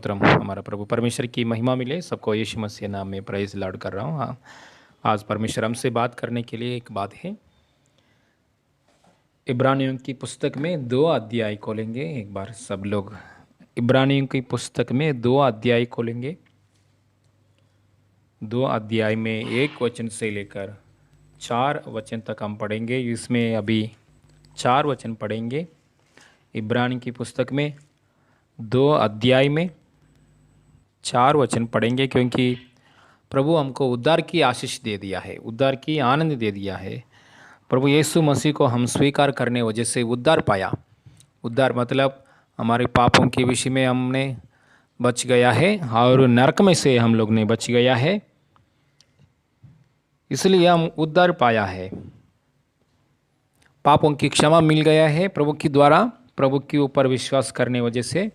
स्तोत्रम। हमारा प्रभु परमेश्वर की महिमा मिले सबको। यीशु मसीह नाम में प्रेज लॉर्ड कर रहा हूँ। हाँ, आज परमेश्वर हमसे बात करने के लिए एक बात है। इब्रानियों की पुस्तक में 2 अध्याय खोलेंगे। एक बार सब लोग इब्रानियों की पुस्तक में 2 अध्याय खोलेंगे। 2 अध्याय में 1 वचन से लेकर 4 वचन तक हम पढ़ेंगे। इसमें अभी 4 वचन पढ़ेंगे। इब्रानी की पुस्तक में 2 अध्याय में 4 वचन पढ़ेंगे, क्योंकि प्रभु हमको उद्धार की आशीष दे दिया है, उद्धार की आनंद दे दिया है। प्रभु यीशु मसीह को हम स्वीकार करने वजह से उद्धार पाया। उद्धार मतलब हमारे पापों के विषय में हमने बच गया है और नरक में से हम लोग ने बच गया है, इसलिए हम उद्धार पाया है। पापों की क्षमा मिल गया है प्रभु के द्वारा, प्रभु के ऊपर विश्वास करने वजह से।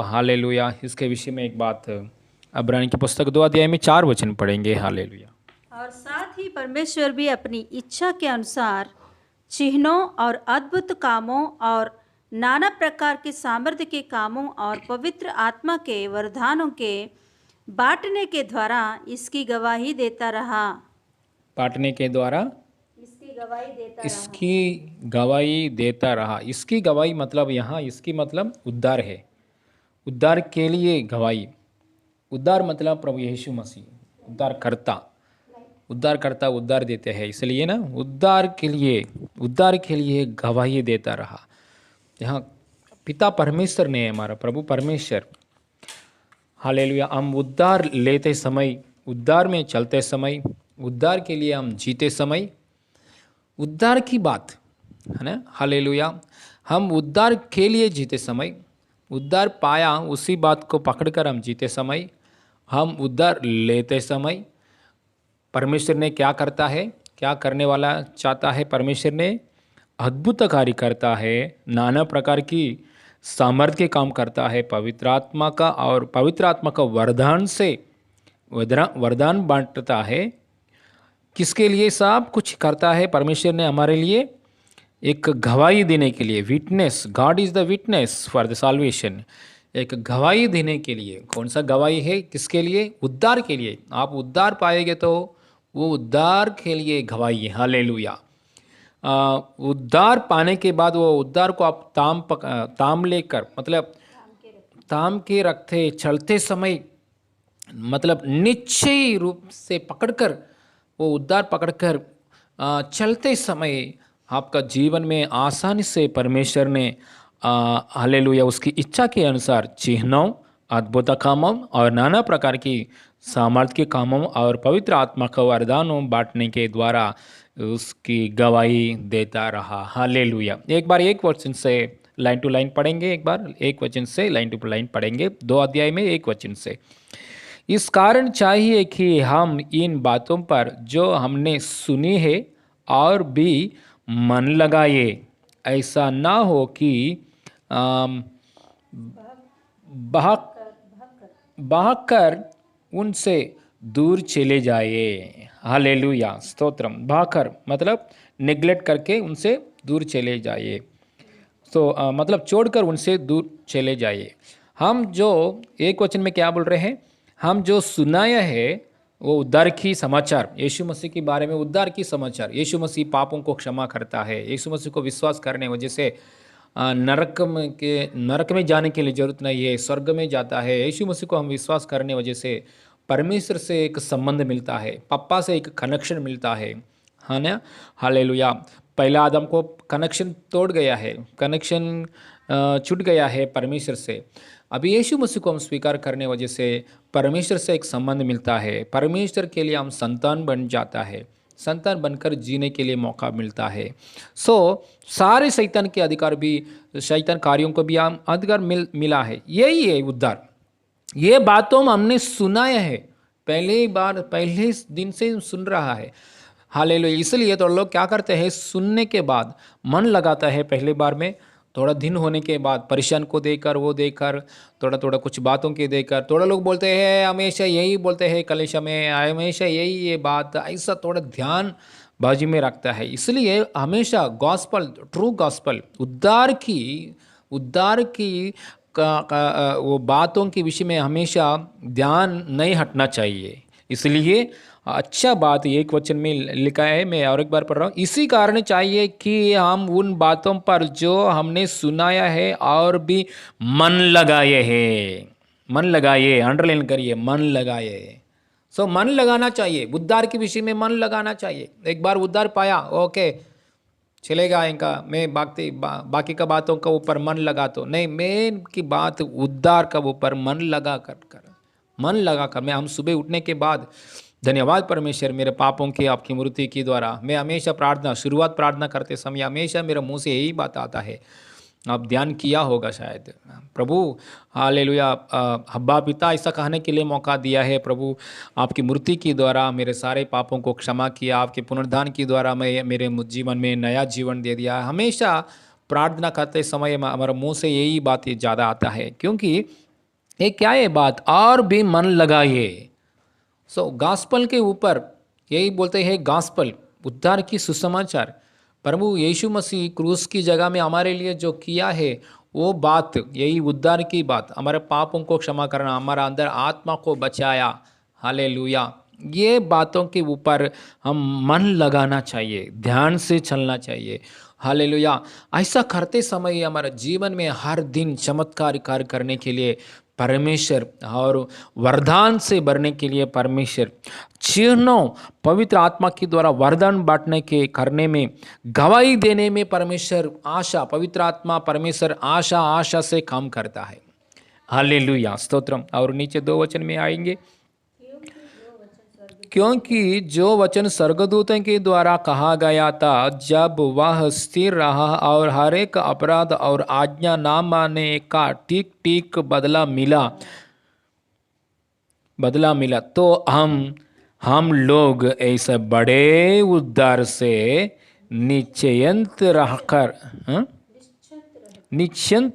हालेलुया। इसके विषय में एक बात इब्रानी की पुस्तक 2 अध्याय में 4 वचन पढ़ेंगे। हालेलुया। और साथ ही परमेश्वर भी अपनी इच्छा के अनुसार चिन्हों और अद्भुत कामों और नाना प्रकार के सामर्थ्य के कामों और पवित्र आत्मा के वरदानों के बांटने के द्वारा इसकी गवाही देता रहा। बांटने के द्वारा इसकी गवाही देता रहा। इसकी गवाही मतलब यहाँ इसकी मतलब उद्धार है। उद्धार के लिए गवाही। उद्धार मतलब प्रभु यीशु मसीह उद्धार करता उद्धार देते हैं, इसलिए ना उद्धार के लिए गवाही देता रहा। यहाँ पिता परमेश्वर ने, हमारा प्रभु परमेश्वर, हालेलुया, हम उद्धार लेते समय, उद्धार में चलते समय, उद्धार के लिए हम जीते समय, उद्धार की बात है ना। हालेलुया। हम उद्धार के लिए जीते समय, उद्धार पाया उसी बात को पकड़कर हम जीते समय, हम उद्धार लेते समय परमेश्वर ने क्या करता है, क्या करने वाला चाहता है। परमेश्वर ने अद्भुत कार्य करता है, नाना प्रकार की सामर्थ्य के काम करता है पवित्र आत्मा का, और पवित्र आत्मा का वरदान से वरदान बांटता है। किसके लिए सब कुछ करता है परमेश्वर ने हमारे लिए, एक गवाही देने के लिए। Witness, God is the witness for the salvation. एक गवाही देने के लिए। कौन सा गवाही है, किसके लिए? उद्धार के लिए। आप उद्धार पाएंगे तो वो उद्धार के लिए गवाही है। हालेलुया। उद्धार पाने के बाद वो उद्धार को आप ताम लेकर, मतलब ताम के रखते चलते समय, मतलब निश्चय रूप से पकड़कर, वो उद्धार पकड़कर चलते समय आपका जीवन में आसानी से परमेश्वर ने हालेलुया उसकी इच्छा के अनुसार चिन्हों, अद्भुत कामों और नाना प्रकार की सामर्थ्य के कामों और पवित्र आत्मा का वरदानों बांटने के द्वारा उसकी गवाही देता रहा। हालेलुया। एक बार 1 वचन से लाइन टू लाइन पढ़ेंगे। एक बार 1 वचन से लाइन टू लाइन पढ़ेंगे। 2 अध्याय में 1 वचन से। इस कारण चाहिए कि हम इन बातों पर जो हमने सुनी है और भी मन लगाए, ऐसा ना हो कि बहकर उनसे दूर चले जाए। हालेलुया, स्तोत्रम। बहकर मतलब नेग्लेक्ट करके उनसे दूर चले जाए, मतलब छोड़कर उनसे दूर चले जाए। हम जो 1 वचन में क्या बोल रहे हैं, हम जो सुनाया है वो उद्धार की समाचार, यीशु मसीह के बारे में उद्धार की समाचार। यीशु मसीह पापों को क्षमा करता है। यीशु मसीह को विश्वास करने वजह से नरक में जाने के लिए जरूरत नहीं है, स्वर्ग में जाता है। यीशु मसीह को हम विश्वास करने वजह से परमेश्वर से एक संबंध मिलता है, पप्पा से एक कनेक्शन मिलता है ना। हालेलुया। पहला आदम को कनेक्शन तोड़ गया है, कनेक्शन छूट गया है परमेश्वर से। अभी यीशु मसीह को हम स्वीकार करने वजह से परमेश्वर से एक संबंध मिलता है। परमेश्वर के लिए हम संतान बन जाता है, संतान बनकर जीने के लिए मौका मिलता है। सारे शैतान के अधिकार भी, शैतान कार्यों को भी हम अधिकार मिला है। यही है उद्धार। ये बातों हमने सुनाया है, पहले दिन से सुन रहा है। हालेलुया। इसलिए तो लोग क्या करते हैं, सुनने के बाद मन लगाता है, पहले बार में थोड़ा दिन होने के बाद परेशान को देकर, वो देकर, थोड़ा थोड़ा कुछ बातों के देकर, थोड़ा लोग बोलते हैं हमेशा यही बोलते हैं कलीसिया में, हमेशा यही ये बात, ऐसा थोड़ा ध्यान बाजी में रखता है। इसलिए हमेशा गॉस्पल, ट्रू गॉस्पल, उद्धार की वो बातों के विषय में हमेशा ध्यान नहीं हटना चाहिए। इसलिए अच्छा बात एक वचन में लिखा है, मैं और एक बार पढ़ रहा हूँ। इसी कारण चाहिए कि हम उन बातों पर जो हमने सुनाया है और भी मन लगाए हैं। मन लगाइए, अंडरलाइन करिए, मन लगाए। सो मन लगाना चाहिए, उद्धार के विषय में मन लगाना चाहिए। एक बार उद्धार पाया, ओके चलेगा इनका, मैं बाकी का बातों का ऊपर मन लगा तो नहीं, मेन की बात उद्धार का ऊपर मन लगा मन लगा कर मैं हम सुबह उठने के बाद धन्यवाद परमेश्वर मेरे पापों की आपकी मूर्ति के द्वारा। मैं हमेशा शुरुआत प्रार्थना करते समय हमेशा मेरे मुंह से यही बात आता है, आप ध्यान किया होगा शायद, प्रभु हालेलुया, हब्बा पिता ऐसा कहने के लिए मौका दिया है। प्रभु आपकी मूर्ति के द्वारा मेरे सारे पापों को क्षमा किया, आपके पुनरुद्धान के द्वारा मैं मेरे जीवन में नया जीवन दे दिया। हमेशा प्रार्थना करते समय हमारे मुंह से यही बात ज़्यादा आता है, क्योंकि ये क्या है बात, और भी मन लगाइए। सो गॉस्पल के ऊपर यही बोलते हैं, गॉस्पल उद्धार की सुसमाचार, प्रभु यीशु मसीह क्रूस की जगह में हमारे लिए जो किया है वो बात, यही उद्धार की बात, हमारे पापों को क्षमा करना, हमारा अंदर आत्मा को बचाया, हालेलुया, ये बातों के ऊपर हम मन लगाना चाहिए, ध्यान से चलना चाहिए, हालेलुया। ऐसा करते समय हमारे जीवन में हर दिन चमत्कार कार्य करने के लिए परमेश्वर और वरदान से भरने के लिए परमेश्वर चिन्हों पवित्र आत्मा के द्वारा वरदान बांटने के करने में, गवाही देने में परमेश्वर आशा, पवित्र आत्मा परमेश्वर आशा से काम करता है। हालेलुया, स्तोत्रम। और नीचे 2 वचन में आएंगे, क्योंकि जो वचन स्वर्गदूतों के द्वारा कहा गया था, जब वह स्थिर रहा और हर एक अपराध और आज्ञा ना मानने का ठीक ठीक बदला मिला, तो हम लोग ऐसे बड़े उद्धार से निश्चिंत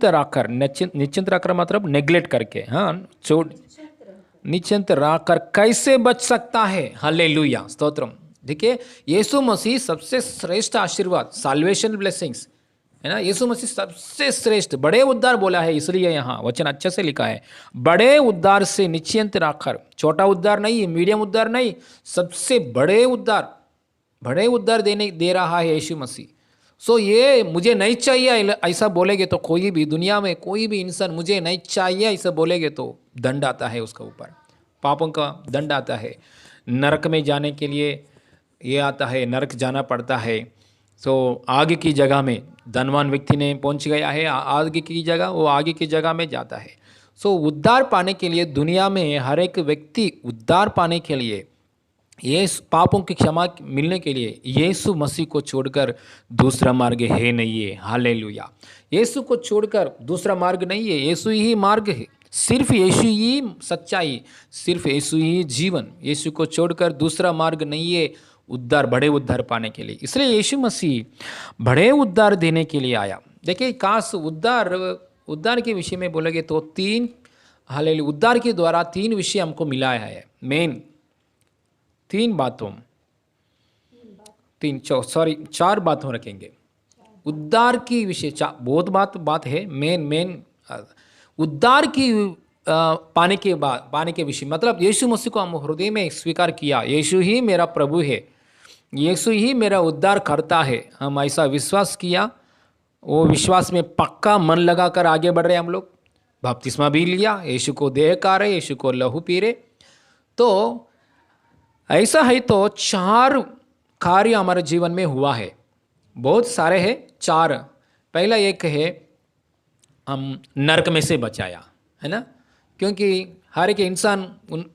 रहकर मतलब नेग्लेक्ट करके, निश्चिंत रहकर कैसे बच सकता है। हालेलुया, स्तोत्रम। देखिए, यीशु मसीह सबसे श्रेष्ठ आशीर्वाद, साल्वेशन ब्लेसिंग्स है ना, यीशु मसीह सबसे श्रेष्ठ बड़े उद्धार बोला है, इसलिए यहाँ वचन अच्छे से लिखा है, बड़े उद्धार से निश्चिंत रहकर। छोटा उद्धार नहीं, मीडियम उद्धार नहीं, सबसे बड़े उद्धार दे रहा है यीशु मसीह। सो ये मुझे नहीं चाहिए ऐसा बोलेगे तो, कोई भी दुनिया में कोई भी इंसान मुझे नहीं चाहिए ऐसा बोलेगे तो दंड आता है उसका ऊपर, पापों का दंड आता है, नरक में जाने के लिए ये आता है, नरक जाना पड़ता है। सो आगे की जगह में धनवान व्यक्ति ने पहुंच गया है, आगे की जगह, वो आगे की जगह में जाता है। सो उद्धार पाने के लिए दुनिया में हर एक व्यक्ति उद्धार पाने के लिए, ये पापों की क्षमा मिलने के लिए यीशु मसीह को छोड़कर दूसरा मार्ग है नहीं है। हालेलुया, यीशु को छोड़कर दूसरा मार्ग नहीं है, यीशु ही मार्ग है, सिर्फ यीशु ही सच्चाई, सिर्फ यीशु ही जीवन, यीशु को छोड़कर दूसरा मार्ग नहीं है उद्धार, बड़े उद्धार पाने के लिए। इसलिए यीशु मसीह बड़े उद्धार देने के लिए आया। देखिए, खास उद्धार के विषय में बोलेंगे तो 3, हालेलुया, उद्धार के द्वारा 3 विषय हमको मिला है, मेन 4 बातों रखेंगे उद्धार की विषय, बहुत बात है, मेन उद्धार की पाने के विषय, मतलब यीशु मसीह को हम हृदय में स्वीकार किया, यीशु ही मेरा प्रभु है, यीशु ही मेरा उद्धार करता है, हम ऐसा विश्वास किया, वो विश्वास में पक्का मन लगाकर आगे बढ़ रहे हम लोग, बपतिस्मा भी लिया, यीशु को देह खा रहे, यीशु को लहू पी रहे। तो ऐसा है तो 4 कार्य हमारे जीवन में हुआ है, बहुत सारे हैं, 4। पहला एक है, हम नरक में से बचाया, है ना, क्योंकि हर एक इंसान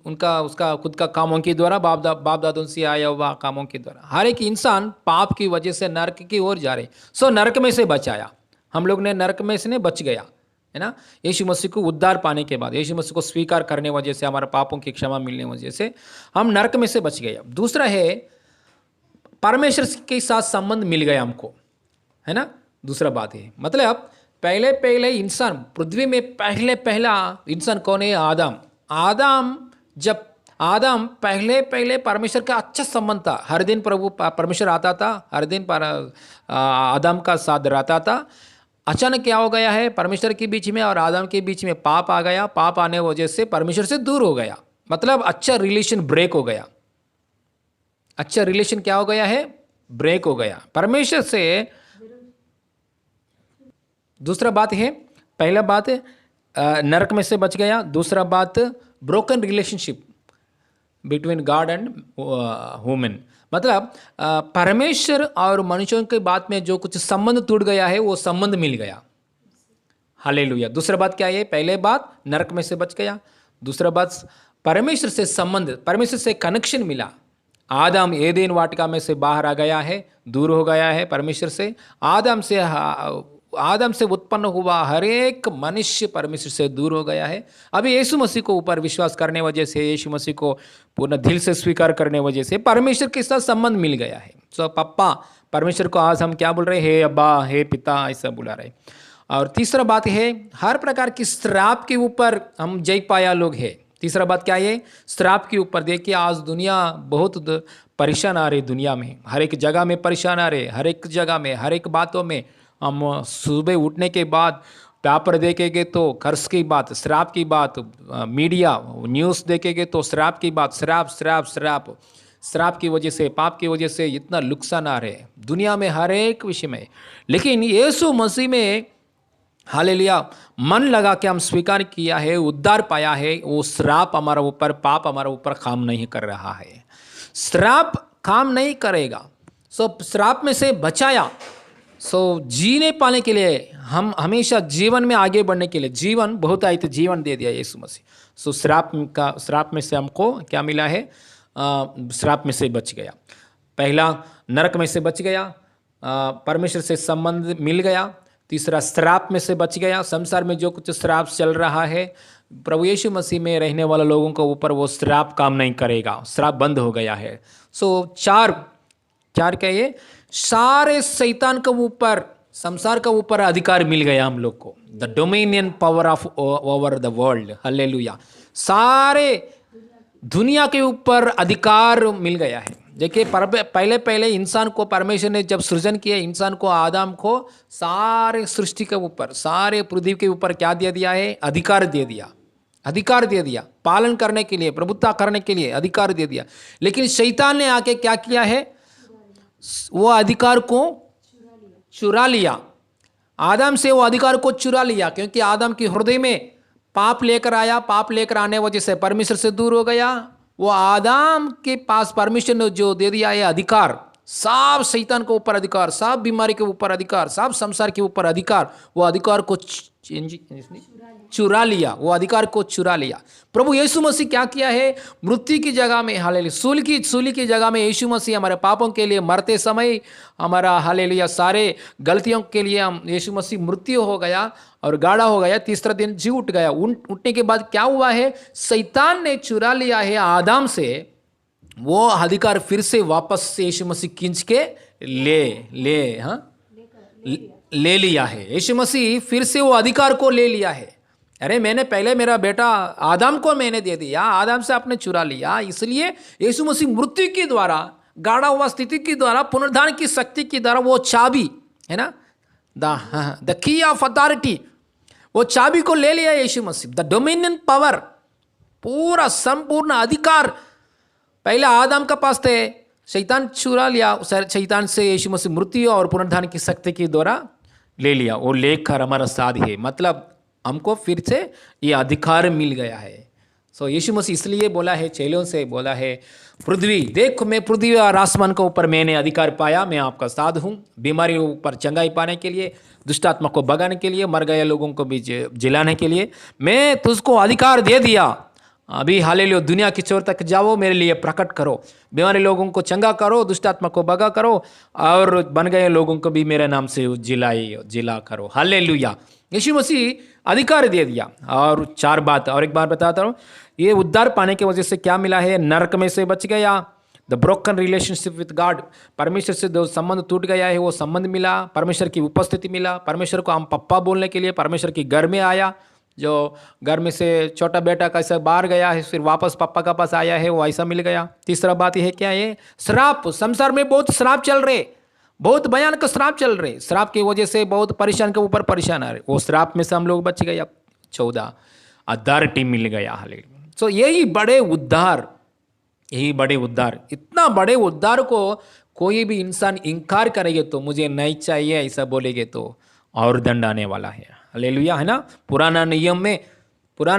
उसका खुद का कामों के द्वारा, बाप दादों से आया हुआ कामों के द्वारा, हर एक इंसान पाप की वजह से नरक की ओर जा रहे। सो नरक में से बचाया, हम लोग ने नरक में से बच गया, है ना, यीशु मसीह को उद्धार पाने के बाद, यीशु मसीह को स्वीकार करने वजह से, हमारे पापों की क्षमा मिलने वजह से हम नरक में से बच गए। दूसरा है, परमेश्वर के साथ संबंध मिल गया हमको, है ना, दूसरा बात है, मतलब पहले इंसान, पृथ्वी में पहला इंसान कौन है? आदम पहले परमेश्वर का अच्छा संबंध था, हर दिन परमेश्वर आता था, हर दिन आदम का साथ रहता था, अचानक क्या हो गया है, परमेश्वर के बीच में और आदम के बीच में पाप आ गया। पाप आने वजह से परमेश्वर से दूर हो गया, मतलब अच्छा रिलेशन ब्रेक हो गया। अच्छा रिलेशन क्या हो गया है, ब्रेक हो गया परमेश्वर से। दूसरा बात है, पहला बात नरक में से बच गया, दूसरा बात broken relationship between God and human, मतलब परमेश्वर और मनुष्यों के बात में जो कुछ संबंध टूट गया है वो संबंध मिल गया। हालेलुया। दूसरा बात क्या है, पहले बात नरक में से बच गया, दूसरा बात परमेश्वर से संबंध, परमेश्वर से कनेक्शन मिला। आदम एदेन वाटिका में से बाहर आ गया है, दूर हो गया है परमेश्वर से। आदम से उत्पन्न हुआ हर एक मनुष्य परमेश्वर से दूर हो गया है। अभी यीशु मसीह को ऊपर विश्वास करने वजह से, यीशु मसीह को पूर्ण दिल से स्वीकार करने वजह से परमेश्वर के साथ संबंध मिल गया है। सो पप्पा, परमेश्वर को आज हम क्या बोल रहे हैं, हे अब्बा, हे पिता, ऐसा बुला रहे। और तीसरा बात है, हर प्रकार की श्राप के ऊपर हम जय पाया लोग है। तीसरा बात क्या है, श्राप के ऊपर। देखिए आज दुनिया बहुत परेशान आ रही, दुनिया में हर एक जगह में परेशान आ रहे, हर एक जगह में, हर एक बातों में। हम सुबह उठने के बाद पेपर देखेंगे तो कर्ज की बात, श्राप की बात, मीडिया न्यूज़ देखेंगे तो श्राप की बात, श्राप श्राप श्राप। श्राप की वजह से, पाप की वजह से इतना नुकसान आ रहे हैं दुनिया में हर एक विषय में। लेकिन यीशु मसीह में हालेलुया मन लगा के हम स्वीकार किया है, उद्धार पाया है, वो श्राप हमारा ऊपर, पाप हमारा ऊपर काम नहीं कर रहा है। श्राप काम नहीं करेगा। सो श्राप में से बचाया। सो जीने पाने के लिए, हम हमेशा जीवन में आगे बढ़ने के लिए, जीवन बहुत आई तो जीवन दे दिया यीशु मसीह। सो श्राप में से हमको क्या मिला है, श्राप में से बच गया। पहला नरक में से बच गया, परमेश्वर से संबंध मिल गया। तीसरा श्राप में से बच गया। संसार में जो कुछ श्राप चल रहा है, प्रभु यीशु मसीह में रहने वाले लोगों के ऊपर वो श्राप काम नहीं करेगा, श्राप बंद हो गया है। सो चार क्या ये, सारे शैतान के ऊपर, संसार के ऊपर अधिकार मिल गया हम लोग को, the dominion power of over the world. Hallelujah. सारे दुनिया के ऊपर अधिकार मिल गया है। देखिए पहले इंसान को परमेश्वर ने जब सृजन किया, इंसान को, आदम को, सारे सृष्टि के ऊपर, सारे पृथ्वी के ऊपर क्या दे दिया है, अधिकार दे दिया। अधिकार दे दिया पालन करने के लिए, प्रभुत्व करने के लिए अधिकार दे दिया। लेकिन शैतान ने आके क्या किया है, वो अधिकार को चुरा लिया। आदम से वो अधिकार को चुरा लिया, क्योंकि आदम के हृदय में पाप लेकर आया। पाप लेकर आने वजह से परमेश्वर से दूर हो गया। वो आदम के पास परमेश्वर ने जो दे दिया है अधिकार, सब शैतान के ऊपर अधिकार, सब बीमारी के ऊपर अधिकार, सब संसार के ऊपर अधिकार, वो अधिकार को चुरा लिया। वो अधिकार को चुरा लिया। प्रभु यीशु मसीह क्या किया है, मृत्यु की जगह में, हालेलुया, सूली की जगह में यीशु मसीह हमारे पापों के लिए मरते समय, हमारा हालेलुया सारे गलतियों के लिए हम, यीशु मसीह मृत्यु हो गया और गाड़ा हो गया, तीसरा दिन जी उठ गया। उठने के बाद क्या हुआ है, शैतान ने चुरा लिया है आदम से वो अधिकार, फिर से वापस यीशु मसीह खींच के ले लिया है। यीशु मसीह फिर से वो अधिकार को ले लिया है। अरे मैंने पहले मेरा बेटा आदम को मैंने दे दिया, आदम से आपने चुरा लिया, इसलिए यीशु मसीह मृत्यु के द्वारा, गाड़ा हुआ स्थिति के द्वारा, पुनरुद्धान की शक्ति के द्वारा, वो चाबी है ना, द की ऑफ अथॉरिटी, वो चाबी को ले लिया यीशु मसीह। द डोमिनियन पावर, पूरा संपूर्ण अधिकार पहले आदम का पास थे, शैतान चुरा लिया, शैतान से यीशु मसीह मृत्यु और पुनरुद्धान की शक्ति के द्वारा ले लिया। वो लेकर हमारा साथ है, मतलब हमको फिर से ये अधिकार मिल गया है। सो यीशु मसीह इसलिए बोला है, चेलों से बोला है, पृथ्वी देखो, मैं पृथ्वी और आसमान के ऊपर मैंने अधिकार पाया, मैं आपका साथ हूँ। बीमारी ऊपर चंगाई पाने के लिए, दुष्ट आत्मा को भगाने के लिए, मर गए लोगों को भी जिलाने के लिए मैं तुझको अधिकार दे दिया। अभी हालेलुया, दुनिया की छोर तक जाओ, मेरे लिए प्रकट करो, बीमारी लोगों को चंगा करो, दुष्ट आत्मा को भगा करो, और बन गए लोगों को भी मेरे नाम से जिला करो। हालेलुया, यीशु मसीह अधिकार दे दिया। और चार बात और एक बार बताता हूँ, ये उद्धार पाने की वजह से क्या मिला है, नरक में से बच गया, the broken relationship with God, परमेश्वर से जो संबंध टूट गया है वो संबंध मिला, परमेश्वर की उपस्थिति मिला, परमेश्वर को हम पप्पा बोलने के लिए परमेश्वर के घर में आया। जो घर में से छोटा बेटा कैसे बाहर गया है फिर वापस पापा का पास आया है, वो ऐसा मिल गया। तीसरा बात यह है क्या है, श्राप, संसार में बहुत श्राप चल रहे, बहुत भयानक श्राप चल रहे, श्राप की वजह से बहुत परेशान के ऊपर परेशान आ रहे, वो श्राप में से हम लोग बच गए। अब 14 अथॉरिटी मिल गया। हालेलुया। सो यही बड़े उद्धार, यही बड़े उद्धार, इतना बड़े उद्धार को कोई भी इंसान इनकार करेंगे तो मुझे नहीं चाहिए ऐसा बोलेंगे तो और दंड आने वाला है। हालेलुया, है ना। पुराना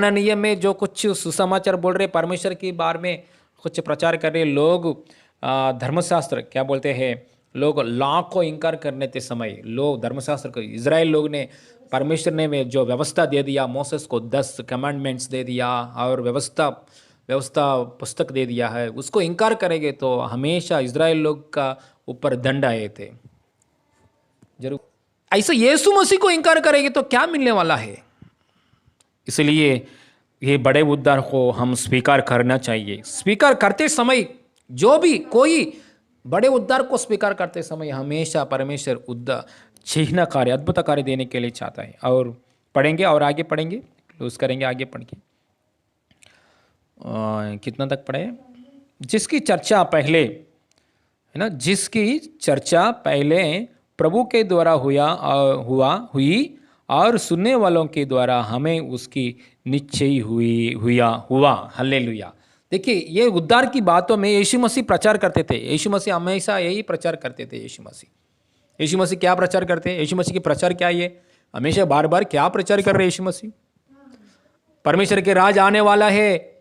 नियम में जो कुछ सुसमाचार बोल रहे परमेश्वर के बारे में कुछ प्रचार कर रहे लोग, धर्मशास्त्र क्या बोलते हैं, लोग लॉ को इनकार करने के समय लोग धर्मशास्त्र को, इजराइल लोग ने, परमेश्वर ने में जो व्यवस्था दे दिया, मोसेस को 10 कमांडमेंट्स दे दिया और व्यवस्था पुस्तक दे दिया है, उसको इनकार करेंगे तो हमेशा इजराइल लोग का ऊपर दंड आए थे जरूर। ऐसे यीशु मसीह को इनकार करेंगे तो क्या मिलने वाला है। इसलिए ये बड़े उद्धार को हम स्वीकार करना चाहिए। स्वीकार करते समय जो भी कोई बड़े उद्धार को स्वीकार करते समय हमेशा परमेश्वर उद्धार चिन्ह कार्य, अद्भुत कार्य देने के लिए चाहता है। और पढ़ेंगे और आगे पढ़ेंगे, क्लोज करेंगे आगे पढ़ के। कितना तक पढ़े? जिसकी चर्चा पहले, है ना, जिसकी चर्चा पहले प्रभु के द्वारा हुई और सुनने वालों के द्वारा हमें उसकी निश्चय हुआ। हल्लेलुया। देखिए, ये उद्धार की बातों में यीशु मसीह प्रचार करते थे। यीशु मसीह हमेशा यही प्रचार करते थे। यीशु मसीह क्या प्रचार करते हैं? यीशु मसीह की प्रचार क्या है? हमेशा बार बार क्या प्रचार कर रहे यीशु मसीह? परमेश्वर के राज आने वाला है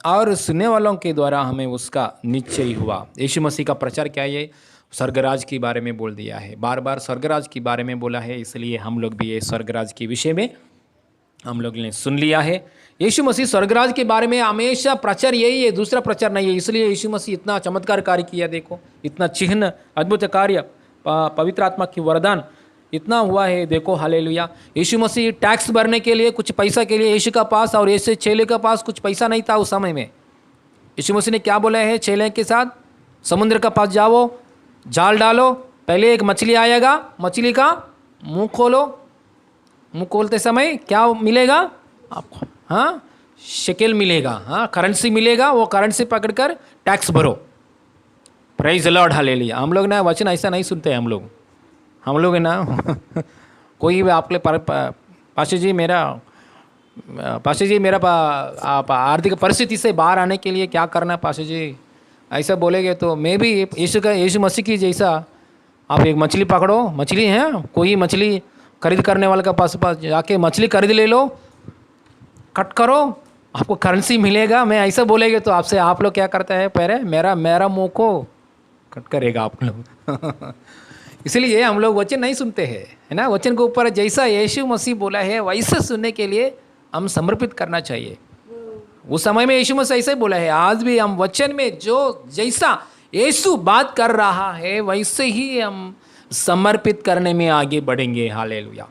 और सुनने वालों के द्वारा हमें उसका निश्चय हुआ। यीशु मसीह का प्रचार क्या है? स्वर्गराज के बारे में बोल दिया है, बार बार स्वर्गराज के बारे में बोला है। इसलिए हम लोग भी ये स्वर्गराज के विषय में हम लोग ने सुन लिया है। यीशु मसीह स्वर्गराज के बारे में हमेशा प्रचार यही है, दूसरा प्रचार नहीं है। इसलिए यीशु मसीह इतना चमत्कार कार्य किया, देखो इतना चिन्ह, अद्भुत कार्य, पवित्र आत्मा की वरदान इतना हुआ है, देखो। हालेलुया। यीशु मसीह टैक्स भरने के लिए कुछ पैसा के लिए यीशु का पास और ऐसे चेले के पास कुछ पैसा नहीं था उस समय में। यीशु मसीह ने क्या बोला है चेले के साथ? समुद्र का पास जाओ, जाल डालो, पहले एक मछली आएगा, मछली का मुंह खोलो, मुंह खोलते समय क्या मिलेगा आपको? हाँ, शिकेल मिलेगा, हाँ, करेंसी मिलेगा, वो करेंसी पकड़कर टैक्स भरो। Praise the Lord, hallelujah. हम लोग ना वचन ऐसा नहीं सुनते। हम लोग है ना कोई भी आपके पाशा जी मेरा आप आर्थिक परिस्थिति से बाहर आने के लिए क्या करना है पाशा जी, ऐसा बोलेंगे तो मैं भी यीशु मसीह की जैसा, आप एक मछली पकड़ो, मछली है, कोई मछली खरीद करने वाले का पास जाके मछली खरीद ले लो, कट करो, आपको करेंसी मिलेगा। मैं ऐसा बोलेंगे तो आपसे आप लोग क्या करते हैं? पहले मेरा मुंह को कट करेगा आप लोग इसलिए हम लोग वचन नहीं सुनते हैं, है ना। वचन के ऊपर जैसा यीशु मसीह बोला है वैसे सुनने के लिए हम समर्पित करना चाहिए। उस समय में यीशु मसीह ऐसे बोला है, आज भी हम वचन में जो जैसा यीशु बात कर रहा है वैसे ही हम समर्पित करने में आगे बढ़ेंगे। हालेलुया।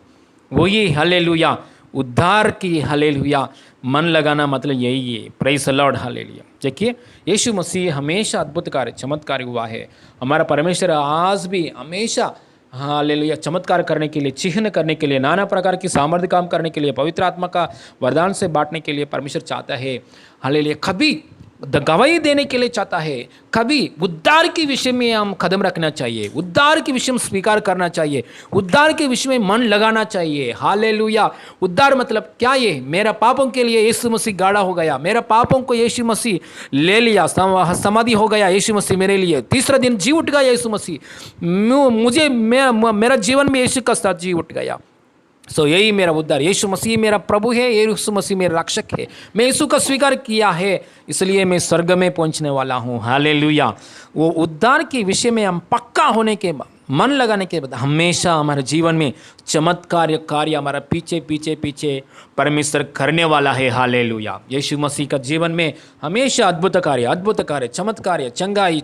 वही हालेलुया, उद्धार की हालेलुया मन लगाना मतलब यही है। Praise the Lord, hallelujah. देखिए, यीशु मसीह हमेशा अद्भुत कार्य, चमत्कार हुआ है। हमारा परमेश्वर आज भी हमेशा हालेलुया चमत्कार करने के लिए, चिन्ह करने के लिए, नाना प्रकार की सामर्थ्य काम करने के लिए, पवित्र आत्मा का वरदान से बांटने के लिए परमेश्वर चाहता है। हालेलुया। कभी गवाही देने के लिए चाहता है, कभी उद्धार के विषय में हम कदम रखना चाहिए, उद्धार के विषय में स्वीकार करना चाहिए, उद्धार के विषय में मन लगाना चाहिए। हालेलुया। उद्धार मतलब क्या? ये मेरा पापों के लिए यीशु मसीह गाड़ा हो गया, मेरा पापों को यीशु मसीह ले लिया, समाधि हो गया यीशु मसीह मेरे लिए, तीसरा दिन जी उठ गया यीशु मसीह, मुझे मेरा जीवन में यीशु का साथ जी उठ गया। सो यही मेरा उद्धार। यीशु मसीह मेरा प्रभु है, यीशु मसीह मेरा रक्षक है। मैं यीशु का स्वीकार किया है, इसलिए मैं स्वर्ग में पहुंचने वाला हूँ। हालेलुया। वो उद्धार के विषय में हम पक्का होने के बाद, मन लगाने के बाद, हमेशा हमारे जीवन में चमत्कार कार्य हमारा पीछे पीछे पीछे परमेश्वर करने वाला है। हालेलुया। यीशु मसीह का जीवन में हमेशा अद्भुत कार्य, चमत्कार, चंगाई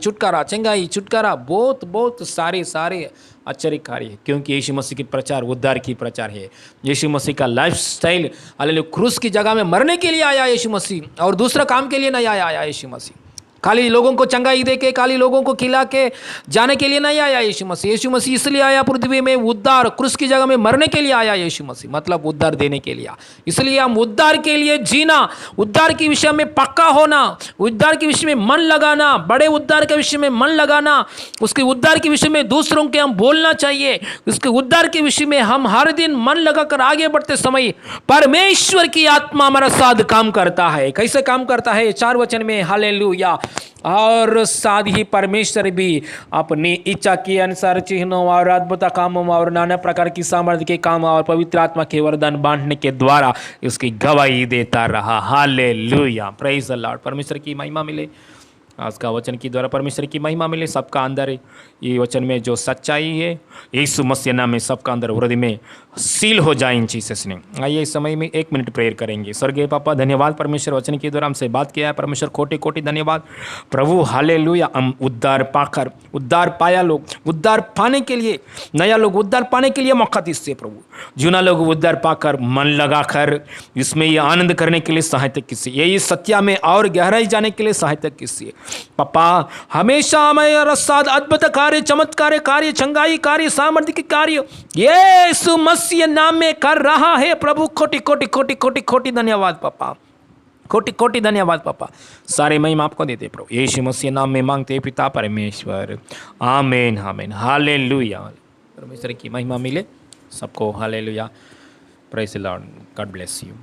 छुटकारा, बहुत सारे आश्चर्य कार्य है। क्योंकि यीशु मसीह की प्रचार उद्धार की प्रचार है। यीशु मसीह का लाइफ स्टाइल, हालेलुया, क्रूस की जगह में मरने के लिए आया यीशु मसीह, और दूसरा काम के लिए नहीं आया यीशु मसीह। खाली लोगों को चंगाई दे के, खाली लोगों को खिला के जाने के लिए नहीं आया यीशु मसीह। यीशु मसीह इसलिए आया पृथ्वी में, उद्धार, क्रूस की जगह में मरने के लिए आया यीशु मसीह, मतलब उद्धार देने के लिए। इसलिए हम उद्धार के लिए जीना, उद्धार के विषय में पक्का होना, उद्धार के विषय में मन लगाना, बड़े उद्धार के विषय में मन लगाना, उसके उद्धार के विषय में दूसरों के हम बोलना चाहिए, उसके उद्धार के विषय में हम हर दिन मन लगाकर आगे बढ़ते समय परमेश्वर की आत्मा हमारा साथ काम करता है। कैसे काम करता है? 4 वचन में, हालेलुया। और साथ ही परमेश्वर भी अपनी इच्छा के अनुसार चिन्हों और अद्भुत कामों और नाना प्रकार की सामर्थ्य के काम और पवित्र आत्मा के वरदान बांटने के द्वारा उसकी गवाही देता रहा। Hallelujah, praise the Lord. परमेश्वर की महिमा मिले, आज का वचन के द्वारा परमेश्वर की महिमा मिले। सबका अंदर ये वचन में जो सच्चाई है यीशु मसीह नाम में सबका अंदर हृदय में सील हो जाए इन जीसस ने। आइए इस समय में 1 मिनट प्रेयर करेंगे। स्वर्गीय पापा, धन्यवाद परमेश्वर, वचन के द्वारा हमसे बात किया है परमेश्वर, कोटि कोटि धन्यवाद प्रभु। हालेलुया। हम उद्धार पाकर, उद्धार पाया लोग, उद्धार पाने के लिए, नया लोग उद्धार पाने के लिए मौका दीजिए प्रभु। जूना लोग उद्धार पाकर मन लगाकर इसमें ये आनंद करने के लिए सहायता कीजिए, यही सत्या में और गहराई जाने के लिए सहायता कीजिए पापा। हमेशा हमारे साथ अद्भुत कार्य, चमत्कार कार्य, चंगाई कार्य, सामर्थ्य के कार्य यीशु मसीह नाम में कर रहा है प्रभु। कोटि कोटि कोटि कोटि कोटि धन्यवाद पापा, कोटि कोटि धन्यवाद पापा। सारे महिमा आपको देते प्रभु, यीशु मसीह नाम में मांगते पिता परमेश्वर, आमीन आमीन। हालेलुया। परमेश्वर की महिमा मिले सबको। Hallelujah, praise the Lord, God bless you.